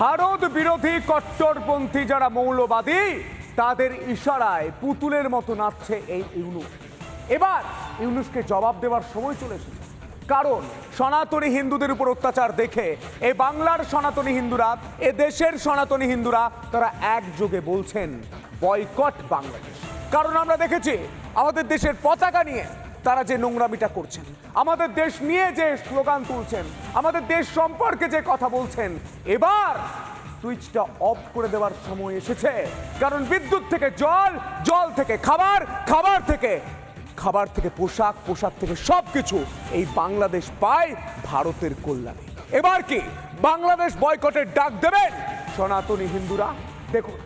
ভারত বিরোধী কট্টরপন্থী যারা মৌলবাদী তাদের ইশারায় পুতুলের মতো নাচছে এই ইউনুস। এবার ইউনুসকে জবাব দেওয়ার সময় চলে এসেছে, কারণ সনাতনী হিন্দুদের উপর অত্যাচার দেখে এই বাংলার সনাতনী হিন্দুরা, এ দেশের সনাতনী হিন্দুরা তারা একযোগে বলছেন বয়কট বাংলাদেশ। কারণ আমরা দেখেছি আমাদের দেশের পতাকা নিয়ে তারা যে নোংরামিটা করছেন, আমাদের দেশ নিয়ে যে স্লোগান তুলছেন, আমাদের দেশ সম্পর্কে যে কথা বলছেন, এবার সুইচটা অফ করে দেওয়ার সময় এসেছে। কারণ বিদ্যুৎ থেকে জল, জল থেকে খাবার, খাবার থেকে পোশাক, পোশাক থেকে সবকিছু এই বাংলাদেশ পায় ভারতের কল্যাণে। এবার কি বাংলাদেশ বয়কটের ডাক দেবেন সনাতনী হিন্দুরা? দেখুন,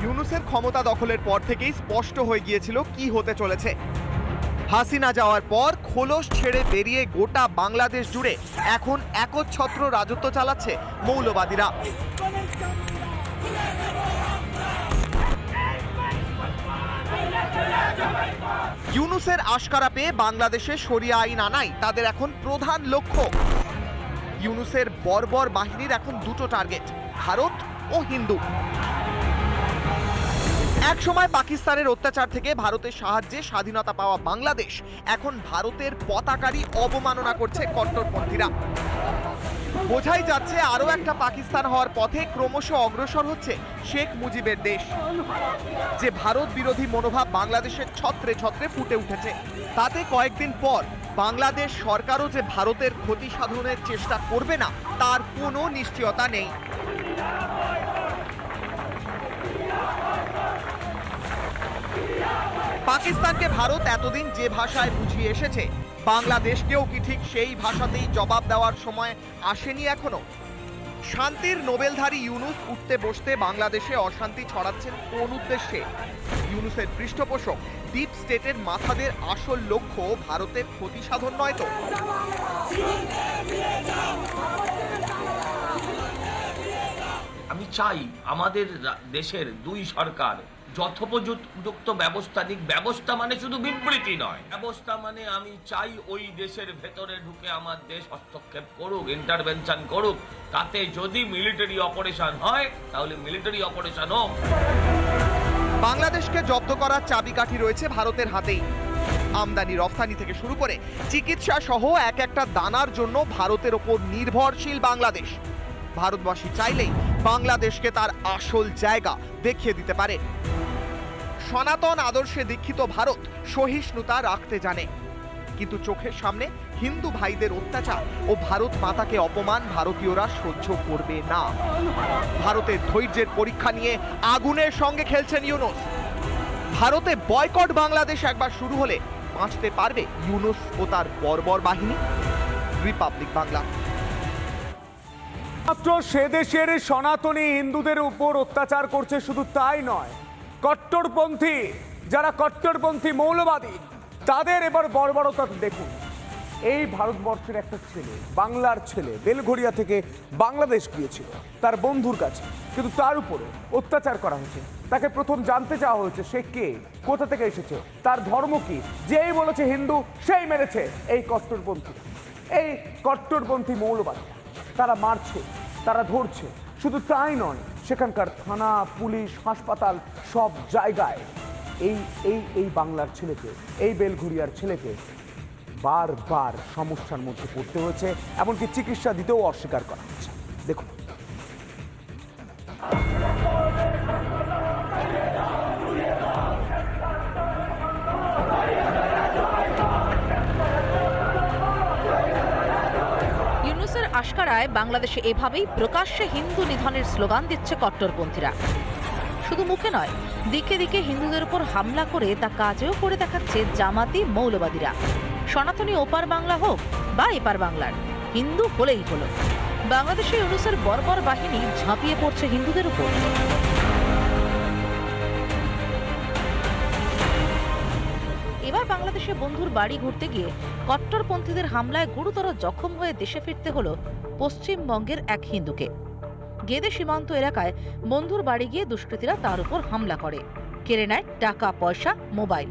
ইউনুসের ক্ষমতা দখলের পর থেকেই স্পষ্ট হয়ে গিয়েছিল কি হতে চলেছে। হাসিনা যাওয়ার পর খোলস ছেড়ে বেরিয়ে গোটা বাংলাদেশ জুড়ে এখন একচ্ছত্র রাজত্ব চালাচ্ছে মৌলবাদীরা। ইউনুসের আশকারা পেয়ে বাংলাদেশে শরিয়া আইন আনাই তাদের এখন প্রধান লক্ষ্য। ইউনুসের বর্বর বাহিনীর এখন দুটো টার্গেট, ভারত ও হিন্দু। একসময় পাকিস্তানের অত্যাচার থেকে ভারতের সাহায্যে স্বাধীনতা পাওয়া বাংলাদেশ এখন ভারতের পতাকারই অবমাননা করছে কট্টরপন্থীরা। বোঝাই যাচ্ছে আরও একটা পাকিস্তান হওয়ার পথে ক্রমশ অগ্রসর হচ্ছে শেখ মুজিবের দেশ। যে ভারত বিরোধী মনোভাব বাংলাদেশের ছত্রে ছত্রে ফুটে উঠেছে, তাতে কয়েকদিন পর বাংলাদেশ সরকারও যে ভারতের ক্ষতি সাধনের চেষ্টা করবে না তার কোনো নিশ্চয়তা নেই। পাকিস্তানকে ভারত এতদিন যে ভাষায় বুঝিয়ে এসেছে, বাংলাদেশকেও কি ঠিক সেই ভাষাতেই জবাব দেওয়ার সময় আসেনি এখনো? শান্তির নোবেলধারী ইউনুস উঠতে বসতে বাংলাদেশে অশান্তি ছড়াচ্ছেন কোন উদ্দেশ্যে? ইউনুসের পৃষ্ঠপোষক ডিপ স্টেটের মাথাদের আসল লক্ষ্য ভারতের ক্ষতি সাধন নয় তো? আমি চাই আমাদের দেশের দুই সরকার যথোপযুক্ত ব্যবস্থা নিক। ব্যবস্থা মানে শুধু বিবৃতি নয়, ব্যবস্থা মানে আমি চাই ওই দেশের ভেতরে ঢুকে আমার দেশ হস্তক্ষেপ করুক, ইন্টারভেনশন করুক। তাতে যদি মিলিটারি অপারেশন হয় তাহলে মিলিটারি অপারেশন হোক। বাংলাদেশকে জব্দ করার চাবিকাঠি রয়েছে ভারতের হাতেই। আমদানি রফতানি থেকে শুরু করে চিকিৎসা সহ এক একটা দানার জন্য ভারতের ওপর নির্ভরশীল বাংলাদেশ। ভারতবাসী চাইলেই বাংলাদেশকে তার আসল জায়গা দেখিয়ে দিতে পারে। সনাতন আদর্শে দীক্ষিত ভারত সহিষ্ণুতা রাখতে জানে, কিন্তু চোখের সামনে হিন্দু ভাইদের অত্যাচার ও ভারত মাতাকে অপমান ভারতীয়রা সহ্য করবে না। ভারতের ধৈর্যের পরীক্ষা নিয়ে আগুনের সঙ্গে খেলছেন ইউনুস। ভারতে বয়কট বাংলাদেশ একবার শুরু হলে বাঁচতে পারবে ইউনুস ও তার বর্বর বাহিনী? রিপাবলিক বাংলা। মাত্র সে দেশের সনাতনী হিন্দুদের উপর অত্যাচার করছে, শুধু তাই নয়, কট্টরপন্থী যারা কট্টরপন্থী মৌলবাদী তাদের এবার বর্বরতা দেখুন। এই ভারতবর্ষের একটা ছেলে, বাংলার ছেলে, বেলঘরিয়া থেকে বাংলাদেশ গিয়েছিল তার বন্ধুর কাছে, কিন্তু তার উপরে অত্যাচার করা হয়েছে। তাকে প্রথম জানতে চাওয়া হয়েছে সে কে, কোথা থেকে এসেছে, তার ধর্ম কি। যেই বলেছে হিন্দু, সেই মেরেছে এই কট্টরপন্থী। এই কট্টরপন্থী মৌলবাদী তারা মারছে, তারা ধরছে। শুধু তাই নয়, সেখানকার থানা, পুলিশ, হাসপাতাল সব জায়গায় এই এই এই বাংলার ছেলেকে, এই বেলঘরিয়ার ছেলেকে বারবার সমস্যার মধ্যে পড়তে হয়েছে, এমনকি চিকিৎসা দিতেও অস্বীকার করা হচ্ছে। দেখুন, ইউনুসের আশকারায় বাংলাদেশে এভাবেই প্রকাশ্যে হিন্দু নিধনের স্লোগান দিচ্ছে কট্টরপন্থীরা। শুধু মুখে নয়, দিকে দিকে হিন্দুদের উপর হামলা করে তা কাজেও করে দেখাচ্ছে জামাতি মৌলবাদীরা। সনাতনী ওপার বাংলা হোক বা এপার বাংলার, হিন্দু হলেই হলো। বাংলাদেশে ইউনুসের বর্বর বাহিনী ঝাঁপিয়ে পড়ছে হিন্দুদের উপর। বাংলাদেশে বন্ধুর বাড়ি ঘুরতে গিয়ে কট্টরপন্থীদের হামলায় গুরুতর জখম হয়ে দেশে ফিরতে হলো পশ্চিমবঙ্গের এক হিন্দুকে। গেদে সীমান্ত এলাকায় বন্ধুর বাড়ি গিয়ে দুষ্কৃতীরা তার উপর হামলা করে, কেড়ে নেয় টাকা পয়সা, মোবাইল।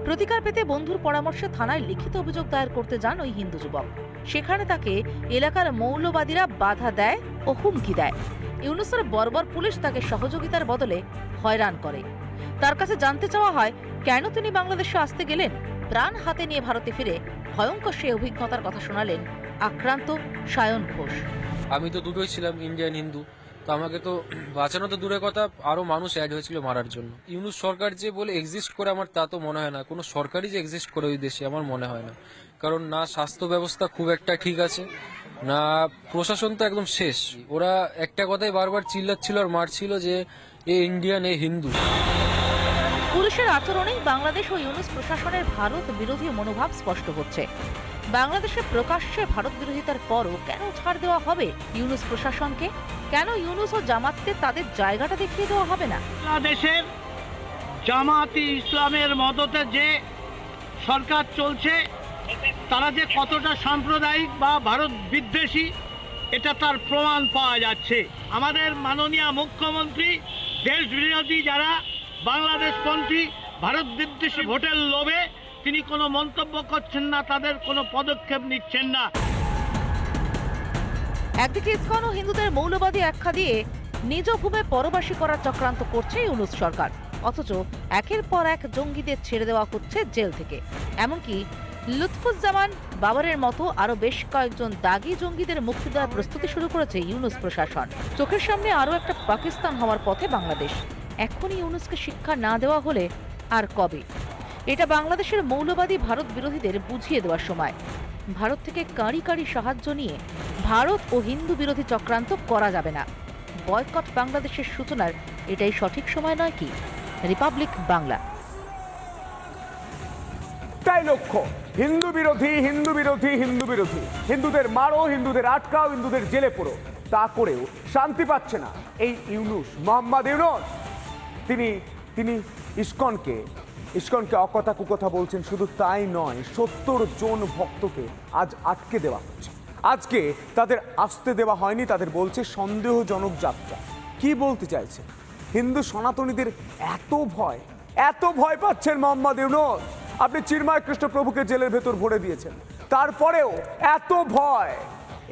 প্রতিকার পেতে বন্ধুর পরামর্শে থানায় লিখিত অভিযোগ দায়ের করতে যান ওই হিন্দু যুবক। সেখানে তাকে এলাকার মৌলবাদীরা বাধা দেয় ও হুমকি দেয়। ইউনুসের বর্বর পুলিশ তাকে সহযোগিতার বদলে হয়রান করে। তার কাছে জানতে চাওয়া হয় কেন তিনি বাংলাদেশে আসতে গেলেন। প্রাণ হাতে নিয়ে ভারতে ফিরে ভয়ঙ্কর সেই অভিজ্ঞতার কথা শোনালেন আক্রান্ত সায়ন ঘোষ। আমি তো দুটোই ছিলাম, ইন্ডিয়ান হিন্দু, তো আমাকে তো বাঁচানো তো দূরের কথা, আরো মানুষ অ্যাড হয়েছিল মারার জন্য। ইউনুস সরকার যে বলে এক্সিস্ট করে আমার তা তো মনে হয় না, কোনো সরকারই যে এক্সিস্ট করে ওই দেশে আমার মনে হয় না। কারণ না স্বাস্থ্য ব্যবস্থা খুব একটা ঠিক আছে, না প্রশাসন তো একদম শেষ। ওরা একটা কথাই বারবার চিল্লাচ্ছিল আর মারছিল যে এ ইন্ডিয়ান, এ হিন্দু। পুলিশের আচরণেই বাংলাদেশ ও ইউনুস প্রশাসনের ভারত বিরোধী মনোভাব স্পষ্ট হচ্ছে। বাংলাদেশে প্রকাশ্যে ভারত বিরোধিতার পরও কেন ছাড় দেওয়া হবে ইউনুস প্রশাসনকে? কেন ইউনুস ও জামাতকে তাদের জায়গাটা দেখিয়ে দেওয়া হবে না? বাংলাদেশের জামাতি ইসলামের মদতে যে সরকার চলছে, তারা যে কতটা সাম্প্রদায়িক বা ভারত বিদ্বেষী এটা তার প্রমাণ পাওয়া যাচ্ছে। আমাদের মাননীয় মুখ্যমন্ত্রী দেশ বিরোধী যারা বাংলাদেশপন্থী ভারত বিদ্বেষী ভোটের লোভে তিনি কোনো মন্তব্য করছেন না, তাদের কোনো পদক্ষেপ নিচ্ছেন না। একদিকে ইসকন ও হিন্দুদের মৌলবাদী আখ্যা দিয়ে নিজ ভূমে পরবাসী করার চক্রান্ত করছে ইউনুস সরকার, অথচ একের পর এক জঙ্গিদের ছেড়ে দেওয়া হচ্ছে জেল থেকে। এমনকি লুৎফুজ্জামান বাবরের মতো আরো বেশ কয়েকজন দাগি জঙ্গিদের মুক্তি দেওয়ার প্রস্তুতি শুরু করেছে ইউনুস প্রশাসন। চোখের সামনে আরো একটা পাকিস্তান হওয়ার পথে বাংলাদেশ। এখনই ইউনুসকে শিক্ষা না দেওয়া হলে আর কবে? এটা বাংলাদেশের মৌলবাদী ভারত বিরোধীদের বুঝিয়ে দেওয়ার সময়। ভারত থেকে কাঁড়ি কাঁড়ি সাহায্য নিয়ে ভারত ও হিন্দু বিরোধী চক্রান্ত করা যাবে না। বয়কট বাংলাদেশের সূচনার এটাই সঠিক সময় নয় কি? রিপাবলিক বাংলা। তাই লক্ষ্য হিন্দু বিরোধী, হিন্দু বিরোধী, হিন্দু বিরোধী। হিন্দুদের মারো, হিন্দুদের আটকাও, হিন্দুদের জেলে পড়ো। তা করেও শান্তি পাচ্ছে না এই ইউনুস, মোহাম্মদ ইউনুস। তিনি ইসকনকে অকথা কুকথা বলছেন। শুধু তাই নয়, 70 জন ভক্তকে আজ আটকে দেওয়া হচ্ছে। আজকে তাদের আসতে দেওয়া হয়নি, তাদের বলছে সন্দেহজনক যাত্রা। কি বলতে চাইছে? হিন্দু সনাতনীদের এত ভয় পাচ্ছেন মোহাম্মদ ইউনুস। আপনি চিন্ময় কৃষ্ণ প্রভুকে জেলের ভেতর ভরে দিয়েছেন, তারপরেও এত ভয়।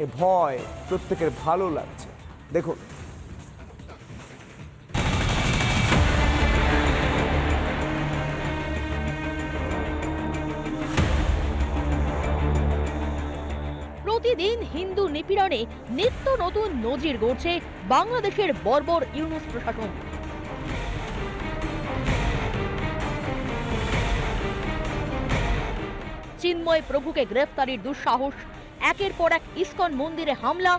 এ ভয় প্রত্যেকের ভালো লাগছে। দেখুন, প্রতিদিন হিন্দু নিপীড়নে নিত্য নতুন নজির গড়ছে বাংলাদেশের বর্বর ইউনুস প্রশাসন। চিন্ময় প্রভুকে গ্রেফতারির দুঃসাহস, একের পর এক ইসকন মন্দিরে হামলা,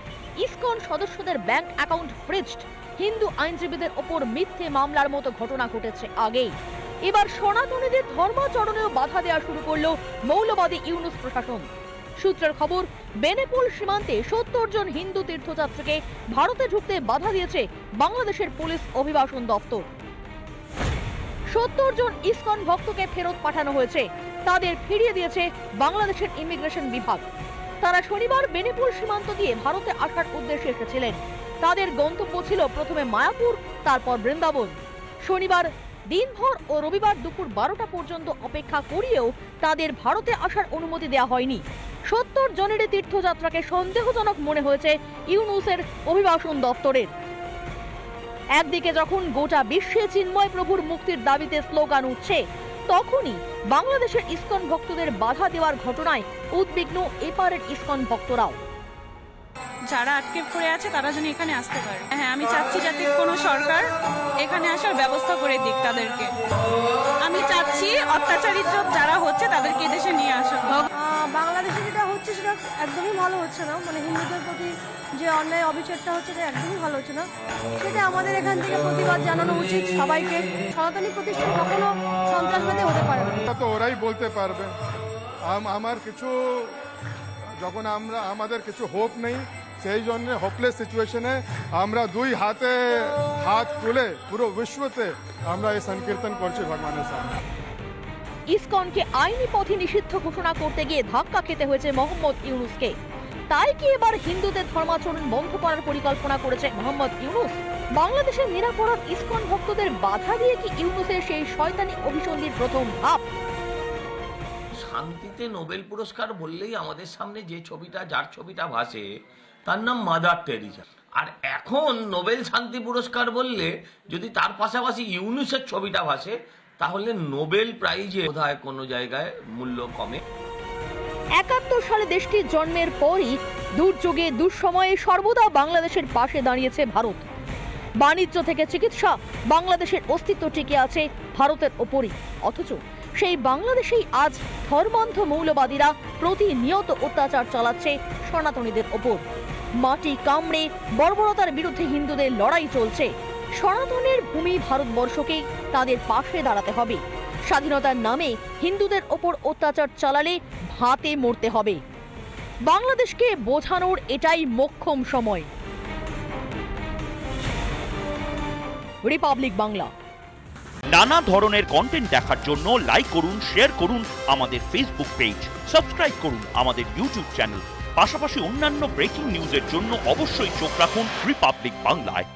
ইসকন সদস্যদের ব্যাংক অ্যাকাউন্ট ফ্রিজড, হিন্দু আইনজীবীদের ওপর মিথ্যে মামলার মতো ঘটনা ঘটেছে আগেই। এবার সনাতনীদের ধর্মাচরণেও বাধা দেওয়া শুরু করল মৌলবাদী ইউনুস প্রশাসন। সূত্রের খবর, বেনেপুল সীমান্তে 70 জন হিন্দু তীর্থযাত্রীকে ভারতে ঢুকতে বাধা দিয়েছে বাংলাদেশের পুলিশ অভিবাসন দফতর। 70 জন ইসকন ভক্তকে ফেরত পাঠানো হয়েছে, তাদের ফিরিয়ে দিয়েছে বাংলাদেশের ইমিগ্রেশন বিভাগ। তারা শনিবার বেনেপুল সীমান্ত দিয়ে ভারতে আসার উদ্দেশ্যে এসেছিলেন। তাদের গন্তব্য ছিল প্রথমে মায়াপুর, তারপর বৃন্দাবন। শনিবার দিনভর ও রবিবার দুপুর 12টা পর্যন্ত অপেক্ষা করিয়েও তাদের ভারতে আসার অনুমতি দেওয়া হয়নি। 70 জনেরই তীর্থযাত্রাকে সন্দেহজনক মনে হয়েছে ইউনুসের অভিবাসন দফতরের। একদিকে যখন গোটা বিশ্বে চিন্ময় প্রভুর মুক্তির দাবিতে স্লোগান উঠছে, তখনই বাংলাদেশের ইসকন ভক্তদের বাধা দেওয়ার ঘটনায় উদ্বিগ্ন এপারের ইসকন ভক্তরাও। যারা আটকে পড়ে আছে তারা যেন এখানে আসতে পারে। হ্যাঁ, আমি চাচ্ছি যাতে কোনো সরকার এখানে আসার ব্যবস্থা করে দিক তাদেরকে। আমি চাচ্ছি অত্যাচারিত যারা হচ্ছে তাদেরকে এদেশে নিয়ে আসা। বাংলাদেশে যেটা হচ্ছে সেটা একদমই ভালো হচ্ছে না, মানে হিন্দুদের প্রতি যে অন্যায় অবিচারটা হচ্ছে এটা একদমই ভালো হচ্ছে না। সেটা আমাদের এখান থেকে প্রতিবাদ জানানো উচিত সবাইকে। সনাতনী প্রতিষ্ঠান কখনো সন্ত্রাসবাদী হতে পারে না। তো ওরাই বলতে পারবে। আমার কিছু যখন আমাদের কিছু হোপ নেই, সেই জন্য হোপলেস সিচুয়েশনে আমরা দুই হাতে হাত তুলে পুরো বিশ্বতে আমরা এই সংকীর্তন করছি ভগবানের সামনে। ইসকনকে আইনি পথে নিষিদ্ধ ঘোষণা করতে গিয়ে ধাক্কা খেতে হয়েছে মোহাম্মদ ইউনূসকে। তাই কি এবার হিন্দুদের ধর্মাচরণ বন্ধ করার পরিকল্পনা করেছে মোহাম্মদ ইউনূস? বাংলাদেশের নিরাপরাধ ইসকন ভক্তদের বাধা দিয়ে কি ইউনূসের সেই শয়তানি অভিসন্ধির প্রথম ধাপ? শান্তিতে নোবেল পুরস্কার বললেই আমাদের সামনে যে ছবিটা, যার ছবিটা ভাসে, তার নাম মাদার টেরিজা। আর এখন নোবেল শান্তি পুরস্কার বললে যদি তার পাশাপাশি ইউনূসের ছবিটা ভাসে, তাহলে নোবেল প্রাইজে বোধহয় কোনো জায়গায় মূল্য কমে। ৭১ সালে দেশটির জন্মের পরই দুর্যোগে দুঃসময়ে সর্বদা বাংলাদেশের পাশে দাঁড়িয়েছে ভারত। বাণিজ্য থেকে চিকিৎসা, বাংলাদেশের অস্তিত্ব টিকে আছে ভারতের ওপরই। অথচ সেই বাংলাদেশেই আজ ধর্মান্ধ মৌলবাদীরা প্রতিনিয়ত অত্যাচার চালাচ্ছে সনাতনীদের ওপর। মাটি কামড়ে বর্বরতার বিরুদ্ধে হিন্দুদের লড়াই চলছে। সনাতনের ভূমি ভারতবর্ষকেই তাদের পাশে দাঁড়াতে হবে। স্বাধীনতার নামে হিন্দুদের ওপর অত্যাচার চালালে ভাতে মরতে হবে। বাংলাদেশকে বোঝানোর এটাই মোক্ষম সময়। রিপাবলিক বাংলা। নানা ধরনের কন্টেন্ট দেখার জন্য লাইক করুন, শেয়ার করুন আমাদের ফেসবুক পেজ, সাবস্ক্রাইব করুন আমাদের ইউটিউব চ্যানেল। পাশাপাশি অন্যান্য ব্রেকিং নিউজের জন্য অবশ্যই চোখ রাখুন রিপাবলিক বাংলায়।